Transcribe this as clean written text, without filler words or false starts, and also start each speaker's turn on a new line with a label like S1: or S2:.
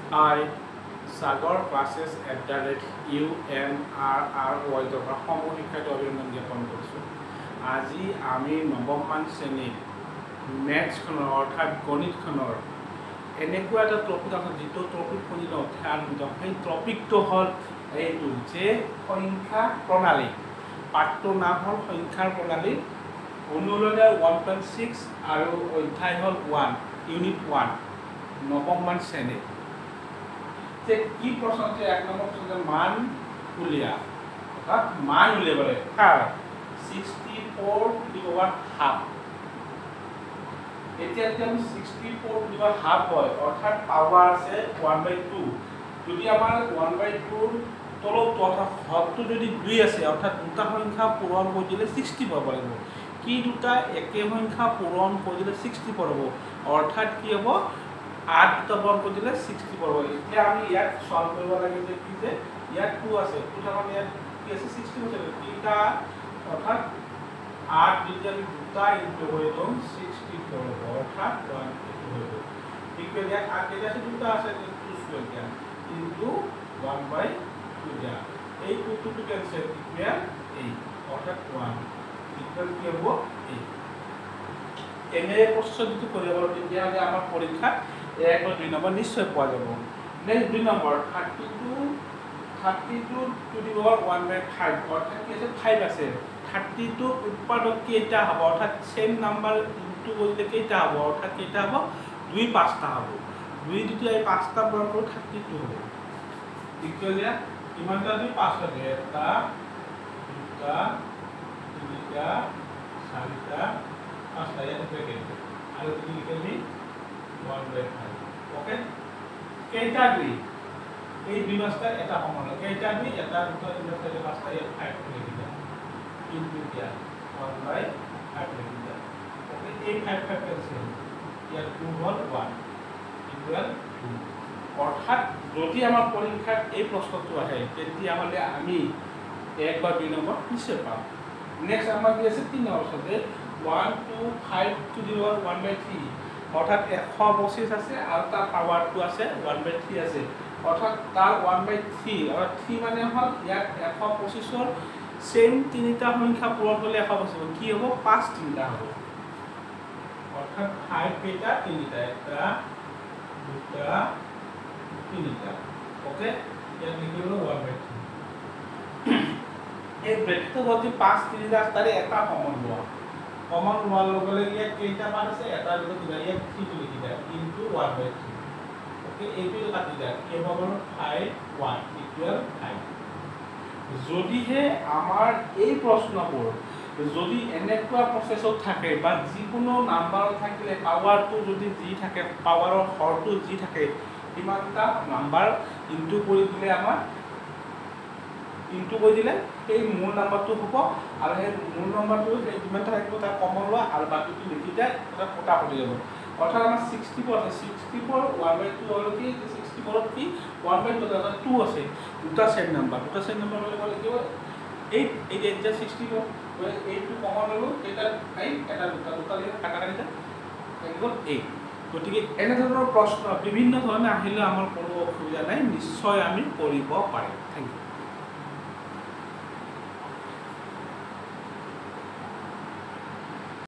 S1: I Sagar classes@unrry পৰা সমূহ শিক্ষাৰ্থী অভিনন্দন জ্ঞাপন কৰিছোঁ। আজি আমি নৱমমান শ্ৰেণীৰ মেথছখনৰ অৰ্থাৎ গণিতখনৰ এনেকুৱা এটা টপিক আছে যিটো টপিক শুনিলে অত্যান্বিত। সেই টপিকটো হ'ল এইটো যে সংখ্যা প্ৰণালী। পাঠটোৰ নাম হ'ল সংখ্যাৰ প্ৰণালী, অনুৰণীয় 1.6 আৰু অধ্যায় হ'ল 1 ইউনিট 1 নৱমমান শ্ৰেণীৰ। যে কি প্ৰশ্ন আছে 1 নম্বৰ প্ৰশ্ন মান উলিয়া, অৰ্থাৎ মান উলিয়াবলৈ কাৰ 64 টু দি পাৱাৰ হাফ। এতিয়া যদি আমি 64 টু দি পাৱাৰ হাফ হয় অৰ্থাৎ পাৱাৰ আছে 1/2। যদি আমাৰ 1/2 তলত অৰ্থাৎ হৰটো যদি 2 আছে অৰ্থাৎ দুটা সংখ্যা পূৰণ কৰি দিলে 60 পাব লাগিব। কি দুটা একে সংখ্যা পূৰণ কৰি দিলে 60 পাব, অৰ্থাৎ কি হ'ব 8 দুটা পূৰণ কৰি দিলে 60 পাব। এতিয়া আমি ইয়াত সলভ কৰিব লাগে যে কি যে ইয়াত 2 আছে, 2 থাকা ইয়াত কি আছে 60 আছে, তিনিটা অৰ্থাৎ 8 যদি আমি দুটা ইনটু কৰি দিওঁ 60 পাব, অৰ্থাৎ 1 হৈ গ'ল। ইকুৱেল ইয়াত 8 কেইটা আছে, দুটা আছে 2 স্কয়াৰ দিয়া ইনটু 1/2 দিয়া। এই 2 টু কেনসেল ইকুৱেল 8 অৰ্থাৎ 1 ইকুৱেল কি হ'ব 8। এনে প্ৰশ্ন যদি কৰিব পাৰো তেতিয়াহ'লে আমাৰ পৰীক্ষাত 1 আৰু 2 নম্বৰ নিশ্চয় পোৱা যাব। Next 2 number 32 to the power 1/5 অৰ্থাৎ কি আছে 5 আছে। 32 উৎপাদক কেইটা হ'ব অৰ্থাৎ সেম নাম্বাৰ ইনটু কৰিলে কেইটা হ'ব অৰ্থাৎ কেইটা হ'ব 2 5টা হ'ব। 2 যদি আমি 5টা পূৰণ কৰোঁ 32 হ'ব। ইকুৱেল ইয়াত কিমানটা 2 5টা দিয়ে, এটা দুটা তিনিটা চাৰিটা পাঁচটা ইয়াত ব্ৰেকেট আৰু কি লিখিলি 1/5। ওকে, কেইটা 2 এই 2 পাঁচটা এটা সমান কেইটা 2 এটা দুটা তিনিটা চাৰিটা পাঁচটা ইয়াত 5 লিখি দিয়া ইনটু দিয়া 1/5 লিখি দিয়া। ওকে, এই 5 কেনসেল ইয়াত 2 হ'ল 1 ইকুৱেল 2। অৰ্থাৎ যদি আমাৰ পৰীক্ষাত এই প্ৰশ্নটো আহে তেতিয়াহ'লে আমি 1 বা 2 নম্বৰ নিশ্চয় পাম। নেক্সট আমাৰ কি আছে 3 নম্বৰ আছে 125 টু দি পাৱাৰ 1/3 অৰ্থাৎ 125 আছে আৰু তাৰ পাৱাৰটো আছে 1/3 আছে, অৰ্থাৎ তাৰ 1/3 অৰ্থাৎ 3 মানে হ'ল ইয়াত 125ৰ সেম তিনিটা সংখ্যা পূৰণ কৰিলে 125 কি হ'ব 5 তিনিটা হ'ব, অৰ্থাৎ 5 কেইটা তিনিটা এটা দুটা তিনিটা। ওকে, ইয়াত লিখিলো 1/3। এই ব্ৰেকেটটো যদি 5 তিনিটা তাৰে এটা কমন লোৱা, কমন লোৱাৰ লগে লগে ইয়াত কেইটা মান আছে এটা দুটা তিনিটা ইয়াত 3 লিখি দিয়া ইনটু 1/3। ওকে, এইটো কাটি দিয়া কি হ'ব 5 1 ইকুৱেল 5। যদিহে আমাৰ এই প্ৰশ্নবোৰ যদি এনেকুৱা প্ৰচেছত থাকে বা যিকোনো নাম্বাৰত থাকিলে পাৱাৰটো যদি যি থাকে পাৱাৰৰ হৰটো যি থাকে কিমানটা নাম্বাৰ ইনটু কৰি দিলে আমাৰ ইনটু কৰি দিলে সেই মূল নাম্বাৰটো হ'ব আৰু সেই মূল নাম্বাৰটো যিমানটা থাকিব তাৰ কমন লোৱা আৰু বাকীটো লিখি যায় তাত কটা কৰি যাব। অৰ্থাৎ আমাৰ 64 আছে, 64 1/2 হ'ল কি 64ত কি 1/2 অৰ্থাৎ 2 আছে, দুটা সেম নাম্বাৰ হ'লে ক'লে কি হ'ব 8 এতিয়া 64 8টো কমন ল'লো এটা 8 এটা দুটা লিখি কাটা কাটি যায় গ'ল 8। গতিকে এনেধৰণৰ প্ৰশ্ন বিভিন্ন ধৰণে আহিলে আমাৰ কোনো অসুবিধা নাই, নিশ্চয় আমি কৰিব পাৰিম। Thank U.